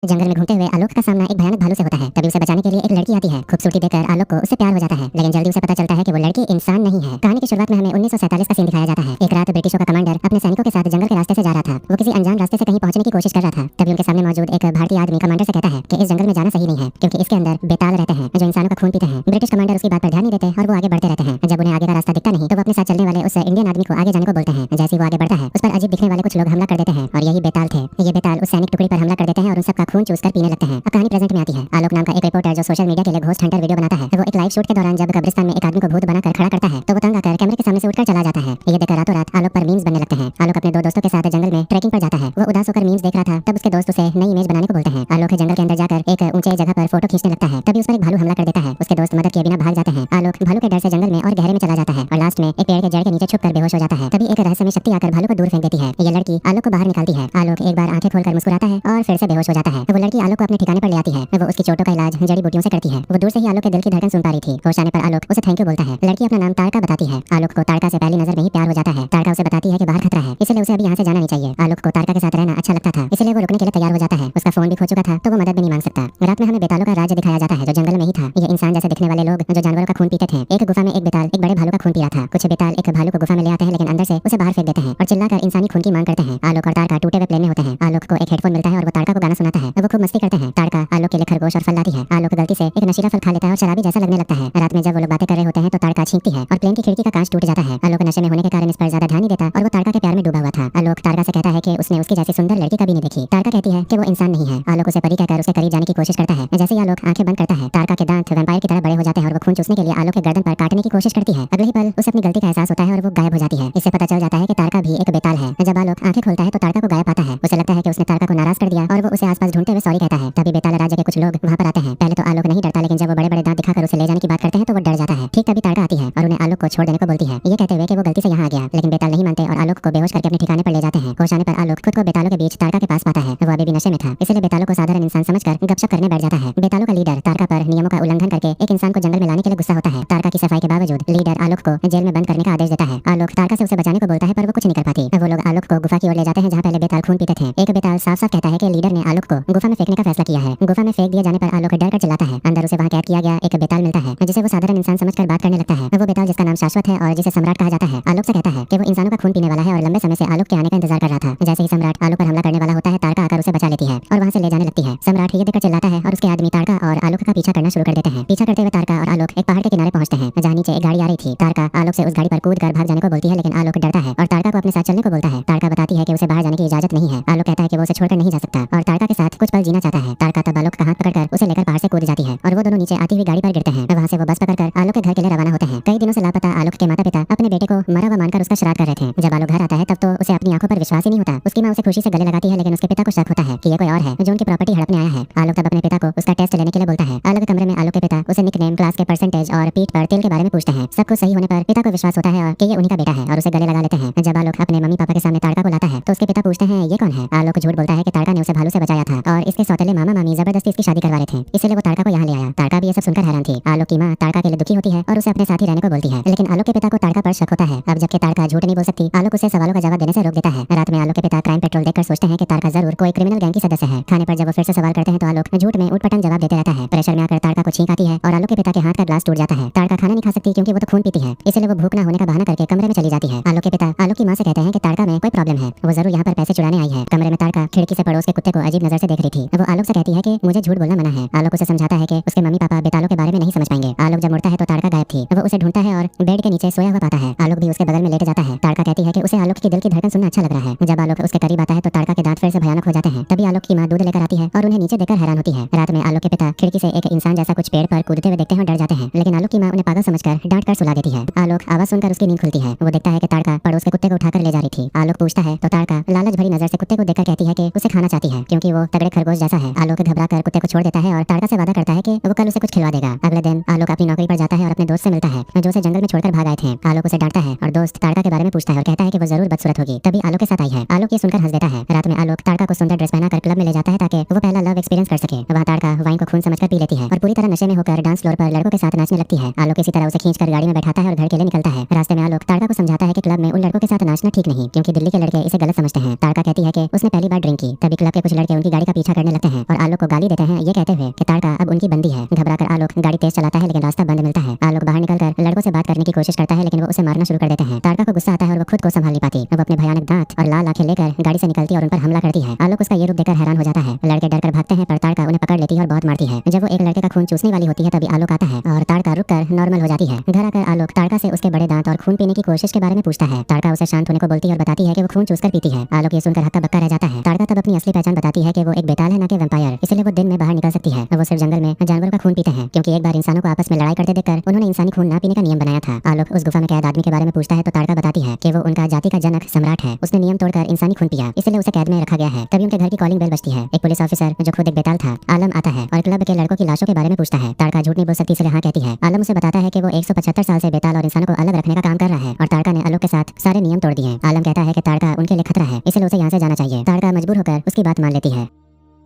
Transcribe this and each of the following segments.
जंगल में घूमते हुए आलोक का सामना एक भयानक भालू से होता है। तभी उसे बचाने के लिए एक लड़की आती है। खूबसूरती देखकर आलोक को उससे प्यार हो जाता है, लेकिन जल्दी उसे पता चलता है कि वो लड़की इंसान नहीं है। कहानी की शुरुआत में हमें 1947 का सीन दिखाया जाता है। एक रात ब्रिटिशों का कमांडर अपने सैनिकों के साथ जंगल के रास्ते से जा रहा था। वो किसी अनजान रास्ते से कहीं पहुंचने की कोशिश कर रहा था। तभी उनके सामने मौजूद एक भारतीय आदमी कमांडर से कहता है कि इस जंगल में जाना सही नहीं है, क्योंकि इसके अंदर बेताल रहते हैं जो इंसानों का खून पीते हैं। ब्रिटिश कमांडर उसकी बात पर ध्यान नहीं देते और वो आगे बढ़ते रहते हैं। जब उन्हें आगे का रास्ता दिखता नहीं तो वो अपने साथ चलने वाले उस इंडियन आदमी को आगे जाने को बोलते हैं। जैसे ही वो आगे बढ़ता है, उस पर अजीब दिखने वाले कुछ लोग हमला कर देते हैं और यही बेताल थे। ये बेताल उस सैनिक टुकड़ी पर हमला कर देते हैं और उन सबका खून चूसकर पीने लगते हैं। अब कहानी प्रेजेंट में आती है। आलोक नाम का एक रिपोर्टर जो सोशल मीडिया के लिए घोस्ट हंटर वीडियो बनाता है, वो एक लाइव शूट के दौरान जब कब्रिस्तान में एक आदमी को भूत बनाकर खड़ा करता है तो वो तंग आकर कैमरे के सामने से उठकर चला जाता है। ये देखकर रातों रात आलोक पर मीम्स बनने लगते हैं। आलोक अपने दो दोस्तों के साथ जंगल में ट्रैकिंग पर जाता है। वो उदास होकर मीम्स देख रहा था, तब उसके दोस्त उसे नई इमेज बनाने को बोलते हैं। आलोक जंगल के अंदर जाकर एक ऊंचे जगह पर फोटो खींचने लगता है। तभी उस पर एक भालू हमला कर देता है। उसके दोस्त मदद किए बिना भाग जाते हैं। आलोक भालू के डर से जंगल में और गहरे में चला जाता है और लास्ट में एक पेड़ के जड़ के नीचे छुपकर बेहोश हो जाता है। तभी एक रहस्यमय शक्ति आकर भालू को दूर फेंक देती है। ये लड़की आलोक को बाहर निकालती है। आलोक एक बार आंखें खोलकर मुस्कुराता है और फिर से बेहोश हो जाता है। वो लड़की आलोक को अपने ठिकाने पर ले आती है। वो उसकी चोटों का इलाज जड़ी बूटियों से करती है। वो दूर से ही आलोक के दिल की धड़कन सुन पा रही थी। होश आने पर आलोक उसे थैंक यू बोलता है। लड़की अपना नाम तारका बताती है। आलोक को तारका से पहली नजर में ही प्यार हो जाता है। तारका उसे बताती है कि बाहर खतरा है, इसलिए उसे अभी यहाँ से जाना नहीं चाहिए। आलोक को तारका के साथ रहना अच्छा लगता था, इसलिए वो रुकने के लिए तैयार हो जाता है। उसका फोन भी खो चुका था तो वो मदद भी नहीं मांग सकता। रात में हमें बेतालों का राज्य दिखाया जाता है जो जंगल में ही था। ये इंसान जैसे दिखने वाले लोग जो जानवरों का खून पीते थे। एक गुफा में एक बेताल एक बड़े भालू का खून पी रहा था। कुछ बेताल एक भालू को गुफा में ले आते हैं, लेकिन अंदर से उसे बाहर फेंक देते हैं और चिल्लाकर इंसानी खून की मांग करते हैं। आलोक और तारका टूटे हुए प्लेन में होते हैं। आलोक को एक हेडफोन मिलता है और वो तारका को गाना सुनाता है। वो खूब मस्ती करते हैं। तारका आलोक के लिए खरगोश और फल लाती है। आलोक गलती से एक नशीला फल खा लेता है और शराबी जैसा लगने लगता है। रात में जब वो लोग बातें कर रहे होते हैं तो तारका छींकती है और प्लेन की खिड़की का कांच टूट जाता है। आलोक नशे में होने के कारण इस पर ज्यादा ध्यान नहीं देता और वो तारका के प्यार में डूबा हुआ था। आलोक तारका से कहता है कि उसने उसकी जैसी सुंदर लड़की कभी नहीं देखी। तारका कहती है कि वो इंसान नहीं है। आलोक उसे परी कहकर उसके करीब जाने की कोशिश करता है। जैसे ही आलोक आंखें बंद करता है, तारका के दांत वैम्पायर की तरह बड़े हो जाते हैं और वो खून चूसने के लिए आलोक के गर्दन पर काटने की कोशिश करती है। अगले ही पल उसे अपनी गलती का एहसास होता है और वो गायब हो जाती है। इससे पता चल जाता है कि तारका भी एक बेताल है। जब आलोक आंखें खोलता है तो तारका को गायब पाता है। उसे लगता है कि उसने तारका को नाराज कर दिया और वो उसे आसपास ढूंढते हुए सॉरी कहता है। तभी बेताल राज्य के कुछ लोग वहां पर आते हैं। पहले तो आलोक नहीं डरता, लेकिन जब वो बड़े बड़े दांत दिखाकर उसे ले जाने की बात करते हैं तो वो डर जाता है। ठीक तभी तारका आती है और उन्हें आलोक को छोड़ देने को बोलती है, ये कहते हुए कि वो गलती से यहाँ आ गया। लेकिन बेताल नहीं मानते और आलोक को बेहोश करके अपने ठिकाने पर ले जाते हैं। होश आने पर आलोक खुद को बेतालों के बीच तारका के पास पाता है। वो अभी भी नशे में था, इसलिए बेतालों को साधारण इंसान समझकर गपशप करने बैठ जाता है। बेतालों का लीडर तारका पर नियमों का उल्लंघन करके एक इंसान को जंगल में लाने के लिए गुस्सा होता है। तारका की सफाई के बावजूद लीडर आलोक को जेल में बंद करने का आदेश देता है। आलोक तारका से उसे बचाने को बोलता है, पर वो कुछ नहीं कर पाती। वो लोग आलोक को गुफा की ओर ले जाते हैं जहाँ पहले बेताल खून पीते थे। एक बेताल साफ साफ कहता है कि लीडर ने आलोक को गुफा में फेंकने का फैसला किया है। गुफा में फेंक दिए जाने पर आलोक डर कर चिल्लाता है। अंदर उसे वहाँ कैद किया गया एक बेताल मिलता है जिसे वो साधारण इंसान समझकर बात करने लगता है। वो बेताल जिसका नाम शाश्वत है और जिसे सम्राट कहा जाता है, आलोक से कहता है कि वो इंसानों का खून पीने वाला है और लंबे समय से आलोक के आने का इंतजार कर रहा था। जैसे ही सम्राट आलोक पर हमला करने वाला होता है, तारका आकर उसे बचा लेती है और वहाँ से ले जाने लगती है। सम्राट ये देखकर चिल्लाता है और उसके आदमी तारका और आलोक का पीछा करना शुरू कर देते हैं। पीछा करते हुए तारका और आलोक एक पहाड़ के किनारे पहुंचते हैं जहाँ नीचे एक गाड़ी आ रही थी। तारका आलोक से उस गाड़ी पर कूद कर भाग जाने को बोलती है, लेकिन आलोक डरता है और तारका को अपने साथ चलने को बोलता है। तारका बताती है कि उसे बाहर जाने की इजाजत नहीं है। आलोक कहता है कि वो उसे छोड़कर नहीं जा सकता और तारका के साथ कुछ पल जीना चाहता है। तारका तब आलोक का हाथ पकड़कर उसे लेकर पहाड़ से कूद जाती है और वो दोनों नीचे आती हुई गाड़ी पर गिरते हैं। वहाँ से वो बस पकड़कर आलोक के घर के लिए रवाना होते हैं। कई दिनों से लापता आलोक के माता पिता अपने बेटे को मरा हुआ मानकर उसका श्राद्ध कर रहे थे। जब आलोक घर आता है तब तो उसे अपनी आंखों पर विश्वास ही नहीं होता। उसकी माँ उसे खुशी से गले लगाती है, लेकिन उसके पिता को शक होता है कि ये कोई और है जो उनकी प्रॉपर्टी हड़पने आया है। आलोक तब अपने पिता को उसका टेस्ट लेने के लिए बोलता है। अलग कमरे में आलोक के पिता उसे निकनेम, क्लास के परसेंटेज और पीठ पर तिल के बारे में पूछते हैं। सब कुछ सही होने पर पिता को विश्वास होता है कि ये उन्हीं का बेटा है और उसे गले लगा लेते हैं। जब आलोक अपने मम्मी पापा के सामने तारका को लाता है तो उसके पिता पूछते हैं, ये कौन है? आलोक झूठ बोलता है कि तारका ने उसे भालू से बचाया था और इसके सौतेले मामा मामी जबरदस्ती इसकी शादी करवा रहे थे, इसलिए वो तारका को यहाँ ले आया। तारका भी ये सब सुनकर हैरान थी। आलोक की माँ तारका के लिए दुखी होती है और उसे अपने साथ ही रहने को बोलती है, लेकिन आलोक के पिता को तारका पर शक होता है। अब जबकि तारका झूठ नहीं बोल सकती, आलोक उसे सवालों का जवाब देने से रोक देता है। रात में आलोक के पिता क्राइम पेट्रोल देखकर सोचते हैं कि तारका जरूर कोई क्रिमिनल गैंग की सदस्य है। खाने पर जब वो फिर से सवाल करते हैं तो आलोक झूठ में उटपटांग जवाब देते रहता है। प्रेशर में आकर तारका को छींक आती है और आलोक के पिता के हाथ का ग्लास टूट जाता है। तारका खाना नहीं खा सकती क्योंकि वो तो खून पीती है, इसलिए वो भूख न होने का बहाना करके कमरे में चली जाती है। आलोक के पिता आलोक की माँ से कहते हैं कि तारका में कोई प्रॉब्लम है, वो जरूर यहाँ पर पैसे चुराने आई है। कमरे में तारका खिड़की से पड़ोस के कुत्ते को अजीब नजर से देख रही थी। वो आलोक से कहती है कि मुझे झूठ बोलना मना है। आलोक उसे समझाता है कि उसके मम्मी पापा बेतालों के बारे में नहीं समझ पाएंगे। आलोक जब मुड़ता है तो तारका गायब थी। वो उसे ढूंढता है और बेड के नीचे सोया हुआ पाता है। आलोक भी उसके बगल में लेट जाता है। तारका कहती है कि उसे आलोक की दिल की धड़कन सुनना अच्छा लग रहा है। जब आलोक उसके करीब आता है तो तारका के दांत फिर से भयानक हो जाते हैं। तभी आलोक की माँ दूध लेकर आती है और उन्हें नीचे देखकर हैरान होती है। रात में आलोक के पिता खिड़की से एक इंसान जैसा कुछ पेड़ पर कूदते हुए देखते हैं और डर जाते हैं, लेकिन आलोक की माँ उन्हें पागल समझकर डांट कर सुला देती है। आलोक आवाज सुनकर उसकी नींद खुलती है। वो देखता है कि तारका पड़ोस के कुत्ते को उठाकर ले जा रही थी। आलोक पूछता है तो तारका लालच भरी नजर से कुत्ते को देखकर कहती है कि उसे खाना चाहती है क्योंकि वो तगड़े खरगोश जैसा है। आलोक घबराकर कुत्ते को छोड़ देता है और तारका से वादा करता है कि वो कल उसे कुछ खिलवा देगा। अगले दिन आलोक अपनी नौकरी पर जाता है और अपने दोस्त से मिलता है जो उसे जंगल में छोड़कर भाग आए थे। आलोक उसे डांटता है और दोस्त तारका के बारे में पूछता है और कहता है कि वो जरूर बदसूरत होगी, तभी आलोक के साथ आई है। आलोक ये सुनकर हंस देता है। रात में आलोक तारका को सुंदर ड्रेस पहनाकर क्लब में ले जाता है ताकि वो पहला लव एक्सपीरियंस कर सके। वहाँ तारका वाइन को खून समझकर पी लेती है और पूरी तरह नशे में होकर डांस फ्लोर पर लड़कों के साथ नाचने लगती है। आलोक इसी तरह उसे खींचकर गाड़ी में बैठाता है और घर के लिए निकलता है। रास्ते में आलोक तारका को समझाता है कि क्लब में उन लड़कों के साथ नाचना ठीक नहीं, क्योंकि दिल्ली के लड़के इसे गलत समझते हैं। तारका कहती है कि उसने पहली पहली बार ड्रिंक की तभी क्लब के कुछ लड़के उनकी गाड़ी का पीछा करने लगते हैं और आलोक को गाली देते हैं, ये कहते हुए कि ताड़का अब उनकी बंदी है। घबराकर आलोक गाड़ी तेज चलाता है लेकिन रास्ता बंद मिलता है। आलोक बाहर निकलकर लड़कों से बात करने की कोशिश करता है लेकिन वो उसे मारना शुरू कर देते हैं। ताड़का को गुस्सा आता है और वो खुद को संभाल नहीं पाती। वो अपने भयानक दांत और लाल आंखें लेकर गाड़ी से निकलती है और उन पर हमला करती है। आलोक उसका ये रूप देखकर हैरान हो जाता है। लड़के डरकर भागते हैं पर ताड़का उन्हें पकड़ लेती है और बहुत मारती है। जब वो एक लड़के का खून चूसने वाली होती है तभी आलोक आता है और ताड़का रुककर नॉर्मल हो जाती है। घर आकर आलोक ताड़का से उसके बड़े दांत और खून पीने की कोशिश के बारे में पूछता है। ताड़का उसे शांत होने को बोलती है और बताती है कि वो खून चूसकर पीती है। आलोक ये सुनकर हक्का बक्का रह जाता है। ताड़का तब अपनी असली पहचान बताती है कि वो एक बेताल है, न कि वैम्पायर, इसलिए वो दिन में बाहर निकल सकती है। वो सिर्फ जंगल में जानवरों का खून पीते हैं क्योंकि एक बार इंसानों को आपस में लड़ाई करते देखकर उन्होंने इंसानी खून न पीने का नियम बनाया था। आलोक उस गुफा में कैद आदमी के बारे में पूछता है तो ताड़का बताती है कि वो उनका जाति का जनक सम्राट है। उसने नियम तोड़कर इंसानी खून पिया, इसलिए उसे कैद में रखा गया है। तभी उनके घर की कॉलिंग बेल बजती है। एक पुलिस ऑफिसर जो खुद एक बेताल था, आलम, आता है और क्लब के लड़कों की लाशों के बारे में पूछता है। ताड़का झूठ नहीं बोल सकती इसलिए हाँ कहती है। आलम उसे बताता है कि वो 175 साल से बेताल और इंसानों को अलग रखने का काम कर रहा है और ताड़का ने आलोक के साथ सारे नियम तोड़ दिए। आलम कहता है कि ताड़का उनके लिए खतरा है, इसलिए उसे यहाँ से जाना चाहिए। ताड़का मजबूर होकर उसकी बात मान लेती है।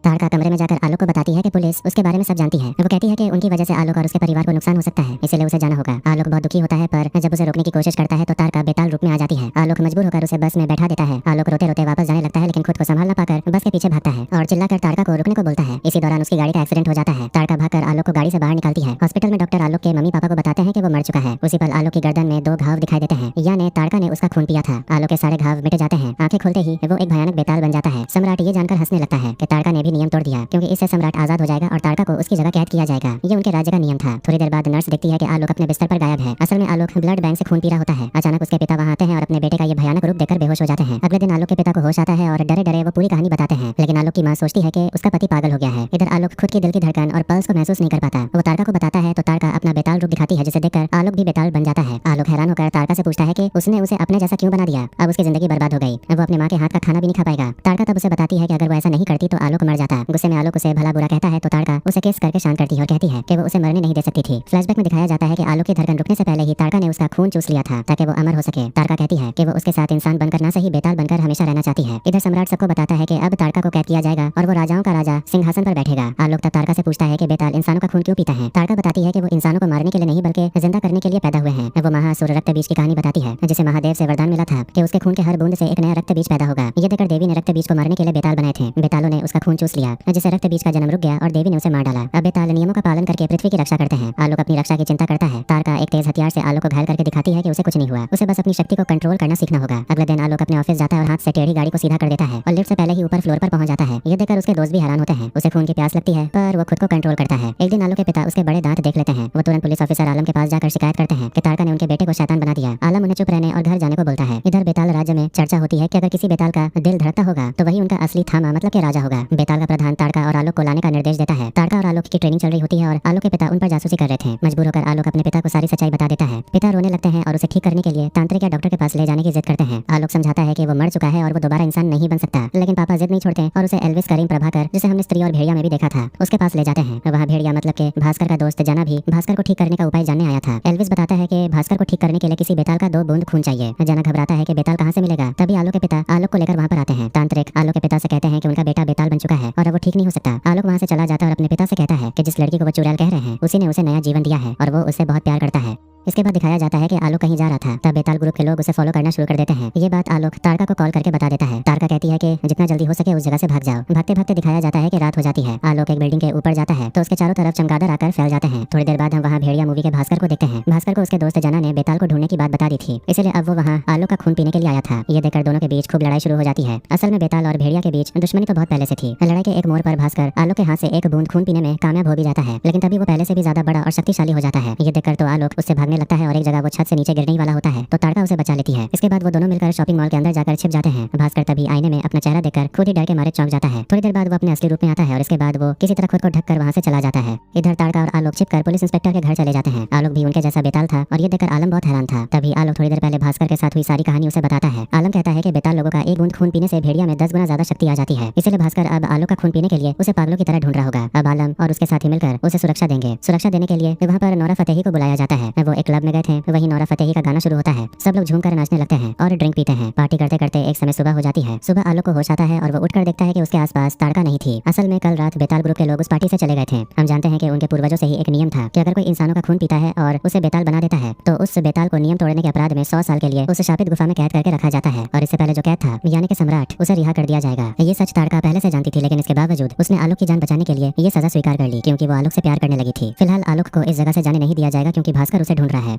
ताड़का कमरे में जाकर आलोक को बताती है कि पुलिस उसके बारे में सब जानती है। वो कहती है कि उनकी वजह से आलोक और उसके परिवार को नुकसान हो सकता है, इसलिए उसे जाना होगा। आलोक बहुत दुखी होता है पर जब उसे रोकने की कोशिश करता है तो ताड़का बेताल रूप में आ जाती है। आलोक मजबूर होकर उसे बस में बैठा देता है। आलोक रोते रोते वापस जाने लगता है लेकिन खुद को संभाल न पाकर बस के पीछे भागता है और चिल्लाकर ताड़का को रुकने को बोलता है। इसी दौरान उसकी गाड़ी का एक्सीडेंट हो जाता है। ताड़का भागकर आलोक को गाड़ी से बाहर निकालती है। हॉस्पिटल में डॉक्टर आलोक के मम्मी पापा को बताते हैं कि वो मर चुका है। उसी पल आलोक की गर्दन में 2 घाव दिखाई देते हैं, यानी ताड़का ने उसका खून पिया था। आलोक के सारे घाव मिट जाते हैं। आंखें खुलते ही वो एक भयानक बेताल बन जाता है। सम्राट ये जानकर हंसने लगता है कि ताड़का ने भी नियम तोड़ दिया क्योंकि इससे सम्राट आजाद हो जाएगा और ताड़का को उसकी जगह कैद किया जाएगा। ये उनके राज्य का नियम था। थोड़ी देर बाद नर्स देखती है कि आलोक अपने बिस्तर पर गायब है। असल में आलोक ब्लड बैंक से खून पी रहा होता है। अचानक उसके पिता वहाँ आते हैं और अपने बेटे का ये भयानक रूप देखकर बेहोश हो जाते हैं। अगले दिन आलोक के पिता को होश आता है और डरे डरे वो पूरी कहानी बताते हैं, लेकिन आलोक की माँ सोचती है कि उसका पति पागल हो गया है। इधर आलोक खुद की दिल की धड़कन और पल्स को महसूस नहीं कर पाता। वो ताड़का को बताता है तो ताड़का अपना बेताल रूप दिखाती है, जिसे देखकर आलोक भी बेताल बन जाता है। आलोक हैरान होकर ताड़का से पूछता है कि उसने उसे अपने जैसा क्यों बना दिया। अब उसकी जिंदगी बर्बाद हो गई। वो अपने माँ के हाथ का खाना भी नहीं खा पाएगा। ताड़का तब उसे बताती है कि अगर वो ऐसा नहीं करती तो आलोक मर जाता। गुस्से में आलोक उसे भला बुरा कहता है तो ताड़का उसे किस करके शांत करती है और कहती है कि वो उसे मरने नहीं दे सकती थी। फ्लैशबैक में दिखाया जाता है कि आलोक की धड़कन रुकने से पहले ही ताड़का ने उसका खून चूस लिया था ताकि वो अमर हो सके। ताड़का कहती है कि वो उसके साथ इंसान बनकर ना सही बेताल बनकर हमेशा रहना चाहती है। इधर सम्राट सबको बताता है कि अब ताड़का को कैद किया जाएगा और वो राजाओं का राजा सिंहासन पर बैठेगा। आलोक तब ताड़का से पूछता है कि बेताल इंसानों का खून क्यों पीता है। ताड़का बताती है कि वो इंसानों को मारने के लिए नहीं बल्कि जिंदा करने के लिए पैदा हुए हैं। वो महासुर रक्त बीज की कहानी बताती है, जिसे महादेव से वरदान मिला था कि उसके खून के हर बूंद से एक नया रक्त बीज पैदा होगा। ये देखकर देवी ने रक्त बीज को मारने के लिए बेताल बनाए थे। बेतालों ने उसका खून चूस लिया, जिससे रक्त बीज का जन्म रुक गया और देवी ने उसे मार डाला। अब बेताल नियमों का पालन करके पृथ्वी की रक्षा करते हैं। आलोक अपनी रक्षा की चिंता करता है। ताड़का एक तेज हथियार से आलोक को घायल करके दिखाती है कि उसे कुछ नहीं हुआ, उसे बस अपनी शक्ति को कंट्रोल करना सीखना होगा। अगले दिन आलोक अपने ऑफिस जाता है और हाथ से टेढ़ी गाड़ी को सीधा कर देता है और लिफ्ट से पहले ही ऊपर फ्लोर पर पहुंच जाता है। ये देखकर उसके दोस्त भी हैरान होते हैं। उसे खून की प्यास लगती है पर वो खुद को कंट्रोल करता है। एक दिन आलोक के पिता उसके बड़े दांत देख लेते हैं। वो तुरंत पुलिस ऑफिसर आलम के पास जाकर शिकायत करते हैं कि ताड़का ने उनके बेटे को शैतान बना दिया। आलम उन्हें चुप रहने और घर जाने को बोलता है। इधर बेताल राज्य में चर्चा होती है कि अगर किसी बेताल का दिल धड़कता होगा तो वही उनका असली थामा मतलब के राजा होगा। बेताल का प्रधान ताड़का और आलोक को लाने का निर्देश देता है। ताड़का और आलोक की ट्रेनिंग चल रही होती है और आलोक के पिता उन पर जासूसी कर रहे थे। मजबूर होकर आलोक अपने पिता को सारी सच्चाई बता देता है। पिता रोने लगते हैं और उसे ठीक करने के लिए तांत्रिक या डॉक्टर के पास ले जाने की जिद करते हैं। आलोक समझाता है कि वो मर चुका है और वो दोबारा इंसान नहीं बन सकता, लेकिन पापा जिद नहीं छोड़ते और उसे एल्विस करीम प्रभाकर, जिसे हमने स्त्री और भेड़िया में भी देखा था, उसके पास ले जाते हैं। वहाँ भेड़िया मतलब के भास्कर का दोस्त जना भी भास्कर को ठीक करने का उपाय जानने आया था। एल्विस बताता है कि भास्कर को ठीक करने के लिए किसी बेताल का 2 बूंद खून चाहिए। जना घबराता है कि बेताल कहाँ से मिलेगा। तभी आलोक के पिता आलोक को लेकर वहाँ पर आते हैं। तांत्रिक आलोक के पिता से कहते हैं कि उनका बेटा बेताल बन चुका है और वो ठीक नहीं हो सकता। आलोक वहाँ से चला जाता है और अपने पिता से कहता है कि जिस लड़की को वो चुड़ैल कह रहे हैं उसी ने उसे नया जीवन दिया है और वो उससे बहुत प्यार करता है। इसके बाद दिखाया जाता है कि आलोक कहीं जा रहा था, तब बेताल ग्रुप के लोग उसे फॉलो करना शुरू कर देते हैं। ये बात आलोक ताड़का को कॉल करके बता देता है। ताड़का कहती है कि जितना जल्दी हो सके उस जगह से भाग जाओ। भागते भागते दिखाया जाता है कि रात हो जाती है। आलोक एक बिल्डिंग के ऊपर जाता है तो उसके चारों तरफ चमगादड़ आकर फैल जाते हैं। थोड़ी देर बाद हम वहाँ भेड़िया मूवी के भास्कर को देखते हैं। भास्कर को उसके दोस्त जना ने बेताल को ढूंढने की बात बता दी थी, इसलिए अब वो वहाँ आलोक का खून पीने के लिए आया था। ये देखकर दोनों के बीच खूब लड़ाई शुरू हो जाती है। असल में बेताल और भेड़िया के बीच दुश्मनी तो बहुत पहले से थी। लड़ाई के एक मोड़ पर भास्कर आलोक के हाथ से एक बूंद खून पीने में कामयाब हो भी जाता है, लेकिन तभी वो पहले से भी ज्यादा बड़ा और शक्तिशाली हो जाता है। ये देखकर तो आलोक उससे भागने लगता है और एक जगह वो छत से नीचे गिरने वाला होता है तो ताड़का उसे बचा लेती है। इसके बाद वो दोनों मिलकर शॉपिंग मॉल के अंदर जाकर छिप जाते हैं। भास्कर तभी आईने में अपना चेहरा देखकर खुद ही डर के मारे चौंक जाता है। थोड़ी देर बाद वो अपने असली रूप में आता है और इसके बाद वो किसी तरह खुद को ढककर वहाँ से चला जाता है। इधर ताड़का और आलोक छिपकर पुलिस इंस्पेक्टर के घर चले जाते हैं। आलोक भी उनके जैसा बेताल था और ये देखकर आलम बहुत हैरान था। तभी आलोक थोड़ी देर पहले भास्कर के साथ हुई सारी कहानी उसे बताता है। आलम कहता है कि बेताल लोगों का एक बूंद खून पीने से भेड़िया में 10 गुना ज्यादा शक्ति आ जाती है, इसलिए भास्कर अब आलोक का खून पीने के लिए उसे पागलों की तरह ढूंढ रहा होगा। अब आलम और उसके साथी मिलकर उसे सुरक्षा देंगे। सुरक्षा देने के लिए वहाँ पर नोरा फतेही को बुलाया जाता है। वो एक क्लब में गए थे, वहीं नोरा फतेही का गाना शुरू होता है। सब लोग झूमकर नाचने लगते हैं और ड्रिंक पीते हैं। पार्टी करते करते एक समय सुबह हो जाती है। सुबह आलोक को होश आता है और वो उठकर देखता है कि उसके आसपास ताड़का नहीं थी। असल में कल रात बेताल ग्रुप के लोग उस पार्टी से चले गए थे। हम जानते हैं कि उनके पूर्वजों से ही एक नियम था कि अगर कोई इंसानों का खून पीता है और उसे बेताल बना देता है तो उस बेताल को नियम तोड़ने के अपराध में 100 साल के लिए उस शापित गुफा में कैद करके रखा जाता है और इससे पहले जो कैद था यानी कि सम्राट, उसे रिहा कर दिया जाएगा। ये सच ताड़का पहले से जानती थी, लेकिन इसके बावजूद उसने आलोक की जान बचाने के लिए ये सजा स्वीकार कर ली क्योंकि वो आलोक से प्यार करने लगी थी। फिलहाल आलोक को इस जगह से जाने नहीं दिया जाएगा क्योंकि भास्कर उसे ढूंढ रहा है।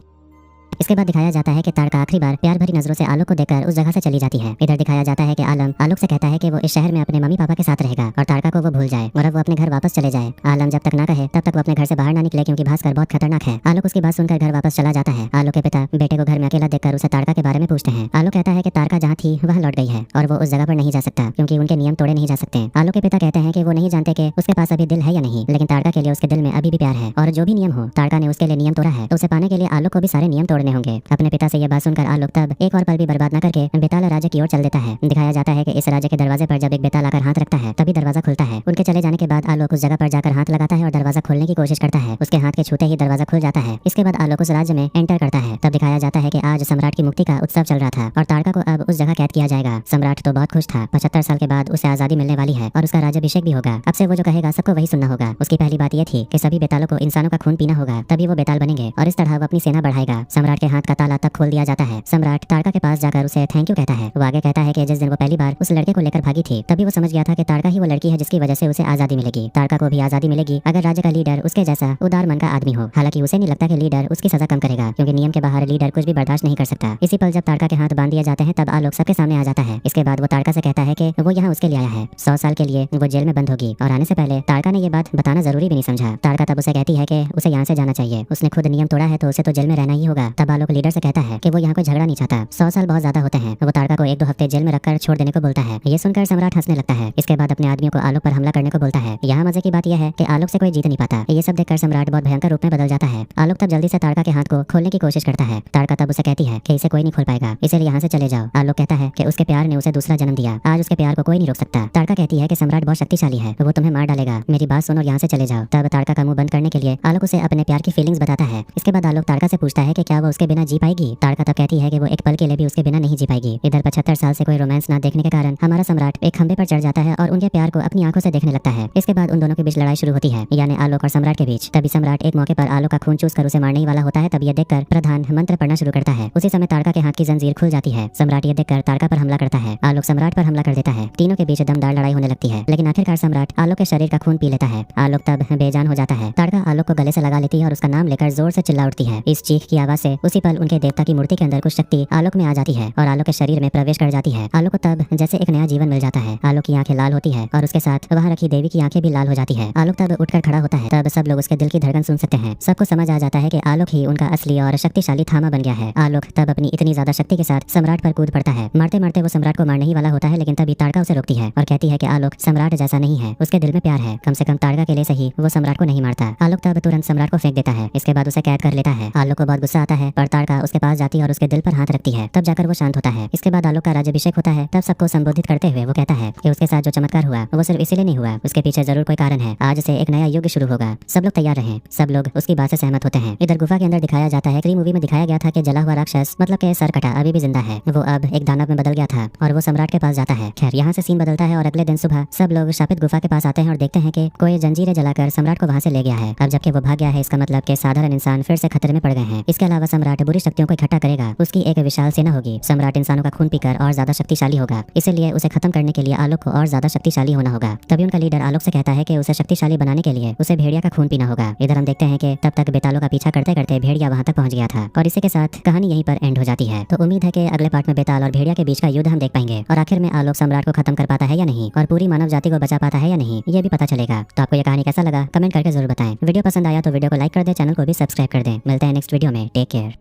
इसके बाद दिखाया जाता है कि ताड़का आखिरी बार प्यार भरी नजरों से आलोक को देखकर उस जगह से चली जाती है। इधर दिखाया जाता है कि आलम आलोक से कहता है कि वो इस शहर में अपने मम्मी पापा के साथ रहेगा और ताड़का को वो भूल जाए और अब वो अपने घर वापस चले जाए। आलम जब तक ना कहे तब तक वो अपने घर से बाहर ना निकले क्योंकि भास्कर बहुत खतरनाक है। आलोक उसकी बात सुनकर घर वापस चला जाता है। आलोक के पिता बेटे को घर में अकेला देखकर उसे ताड़का के बारे में पूछते हैं। आलोक कहता है कि ताड़का जहाँ थी वहाँ लौट गई है और वो उस जगह पर नहीं जा सकता क्योंकि उनके नियम तोड़े नहीं जा सकते। आलोक के पिता कहते हैं कि वो नहीं जानते कि उसके पास अभी दिल है या नहीं, लेकिन ताड़का के लिए उसके दिल में अभी भी प्यार है और जो भी नियम हो ताड़का ने उसके लिए नियम तोड़ा है तो उसे पाने के लिए आलोक को भी सारे नियम तोड़ने होंगे। अपने पिता से यह बात सुनकर आलोक तब एक और पल भी बर्बाद न करके बेताल राज्य की ओर चल देता है। दिखाया जाता है कि इस राज्य के दरवाजे पर जब एक बेताल आकर हाथ रखता है तभी दरवाजा खुलता है। उनके चले जाने के बाद आलोक उस जगह पर जाकर हाथ लगाता है और दरवाजा खोलने की कोशिश करता है। उसके हाथ के छूते ही दरवाजा खुल जाता है। इसके बाद आलोक उस राज्य में एंटर करता है। तब दिखाया जाता है कि आज सम्राट की मुक्ति का उत्सव चल रहा था और ताड़का को अब उस जगह कैद किया जाएगा। सम्राट तो बहुत खुश था, 75 साल के बाद उसे आजादी मिलने वाली है और उसका राज्याभिषेक भी होगा। अब से वो जो कहेगा सबको वही सुनना होगा। उसकी पहली बात ये थी कि सभी बेतालों को इंसानों का खून पीना होगा, तभी वो बेताल बनेंगे और इस तरह वो अपनी सेना बढ़ाएगा। सम्राट के हाथ का ताला तब खोल दिया जाता है। सम्राट ताड़का के पास जाकर उसे थैंक यू कहता है। वो आगे कहता है कि जिस दिन वो पहली बार उस लड़के को लेकर भागी थी तभी वो समझ गया था कि ताड़का ही वो लड़की है जिसकी वजह से उसे आजादी मिलेगी। ताड़का को भी आजादी मिलेगी अगर राज्य का लीडर उसके जैसा उदार मन का आदमी हो। हालांकि उसे नहीं लगता कि लीडर उसकी सजा कम करेगा क्योंकि नियम के बाहर लीडर कुछ भी बर्दाश्त नहीं कर सकता। इसी पल जब ताड़का के हाथ बांध दिए जाते हैं तब आलोक सबके सामने आ जाता है। इसके बाद वो ताड़का से कहता है कि वो यहाँ उसके लिए आया है। 100 साल के लिए वो जेल में बंद होगी और आने से पहले ताड़का ने ये बात बताना जरूरी भी नहीं समझा। ताड़का तब उसे कहती है कि उसे यहाँ से जाना चाहिए, उसने खुद नियम तोड़ा है तो उसे तो जेल में रहना ही होगा। तब आलोक लीडर से कहता है कि वो यहाँ कोई झगड़ा नहीं चाहता। 100 साल बहुत ज्यादा होते हैं। वो ताड़का को 1-2 हफ्ते जेल में रखकर छोड़ देने को बोलता है। ये सुनकर सम्राट हंसने लगता है। इसके बाद अपने आदमियों को आलोक पर हमला करने को बोलता है। यहाँ मजे की बात यह है कि आलोक से कोई जीत नहीं पाता। ये सब देखकर सम्राट बहुत भयंकर रूप में बदल जाता है। आलोक तब जल्दी से ताड़का के हाथ को खोलने की कोशिश करता है। ताड़का तब उसे कहती है कि इसे कोई नहीं खोल पाएगा, इसलिए यहाँ से चले जाओ। आलोक कहता है कि उसके प्यार ने उसे दूसरा जन्म दिया, आज उसके प्यार को कोई नहीं रोक सकता। ताड़का कहती है कि सम्राट बहुत शक्तिशाली है, वो तुम्हें मार डालेगा, मेरी बात सुनो और यहाँ से चले जाओ। तब ताड़का का मुंह बंद करने के लिए आलोक उसे अपने प्यार की फीलिंग्स बताता है। इसके बाद आलोक ताड़का से पूछता है कि क्या वो उसके बिना जी पाएगी। ताड़का तब कहती है कि वो एक पल के लिए भी उसके बिना नहीं जी पाएगी। इधर 75 साल से कोई रोमांस ना देखने के कारण हमारा सम्राट एक खंबे पर चढ़ जाता है और उनके प्यार को अपनी आंखों से देखने लगता है। इसके बाद उन दोनों के बीच लड़ाई शुरू होती है, यानी आलोक और सम्राट के बीच। तभी सम्राट एक मौके पर आलोक का खून चूस कर उसे मारने ही वाला होता है। तब यह देखकर प्रधान मंत्र पढ़ना शुरू करता है। उसी समय ताड़का के हाथ की जंजीर खुल जाती है। सम्राट ये देखकर ताड़का पर हमला करता है। आलोक सम्राट पर हमला कर देता है। तीनों के बीच दमदार लड़ाई होने लगती है, लेकिन आखिरकार सम्राट आलोक के शरीर का खून पी लेता है। आलोक तब बेजान हो जाता है। ताड़का आलोक को गले से लगा लेती है और उसका नाम लेकर जोर से चिल्ला उठती है। इस चीख की आवाज से उसी पल उनके देवता की मूर्ति के अंदर कुछ शक्ति आलोक में आ जाती है और आलोक के शरीर में प्रवेश कर जाती है। आलोक को तब जैसे एक नया जीवन मिल जाता है। आलोक की आंखें लाल होती है और उसके साथ वहाँ रखी देवी की आंखें भी लाल हो जाती है। आलोक तब उठकर खड़ा होता है। तब सब लोग उसके दिल की धड़कन सुन सकते हैं। सबको समझ आ जाता है कि आलोक ही उनका असली और शक्तिशाली थामा बन गया है। आलोक तब अपनी इतनी ज्यादा शक्ति के साथ सम्राट पर कूद पड़ता है। मारते मारते वो सम्राट को मारने ही वाला होता है, लेकिन तभी ताड़का उसे रोकती है और कहती है कि आलोक सम्राट जैसा नहीं है, उसके दिल में प्यार है। कम से कम ताड़का के लिए सही वो सम्राट को नहीं मारता। आलोक तब तुरंत सम्राट को फेंक देता है। इसके बाद उसे कैद कर लेता है। आलोक को बहुत गुस्सा आता है पर ताड़का उसके पास जाती है और उसके दिल पर हाथ रखती है। तब जाकर वो शांत होता है। इसके बाद आलोक का राज्याभिषेक होता है। तब सबको संबोधित करते हुए वो कहता है कि उसके साथ जो चमत्कार हुआ वो सिर्फ इसीलिए नहीं हुआ, उसके पीछे जरूर कोई कारण है। आज से एक नया युग शुरू होगा, सब लोग तैयार रहें। सब लोग उसकी बात से सहमत होते हैं। इधर गुफा के अंदर दिखाया जाता है कि मूवी में दिखाया गया था कि जला हुआ राक्षस मतलब के सर कटा अभी भी जिंदा है। वो अब एक दानव में बदल गया था और वो सम्राट के पास जाता है। खैर यहाँ से सीन बदलता है और अगले दिन सुबह सब लोग शापित गुफा के पास आते हैं और देखते हैं कि कोई जंजीरें जलाकर सम्राट को वहाँ से ले गया है। अब जबकि वो भाग गया है, इसका मतलब कि साधारण इंसान फिर से खतरे में पड़ गए हैं। इसके अलावा सम्राट बुरी शक्तियों को इकट्ठा करेगा, उसकी एक विशाल सेना होगी। सम्राट इंसानों का खून पीकर और ज्यादा शक्तिशाली होगा, इसलिए उसे खत्म करने के लिए आलोक को और ज्यादा शक्तिशाली होना होगा। तभी उनका लीडर आलोक से कहता है कि उसे शक्तिशाली बनाने के लिए उसे भेड़िया का खून पीना होगा। इधर हम देखते हैं कि तब तक बेतालों का पीछा करते करते भेड़िया वहाँ तक पहुँच गया था और इसी के साथ कहानी यहीं पर एंड हो जाती है। तो उम्मीद है कि अगले पार्ट में बेताल और भेड़िया के बीच का युद्ध हम देख पाएंगे और आखिर में आलोक सम्राट को खत्म कर पाता है या नहीं और पूरी मानव जाति को बचा पाता है या नहीं, ये भी पता चलेगा। तो आपको ये कहानी कैसा लगा कमेंट करके जरूर बताएं। वीडियो पसंद आया तो वीडियो को लाइक कर दे, चैनल को भी सब्सक्राइब कर दें। मिलते हैं नेक्स्ट वीडियो में। Take care.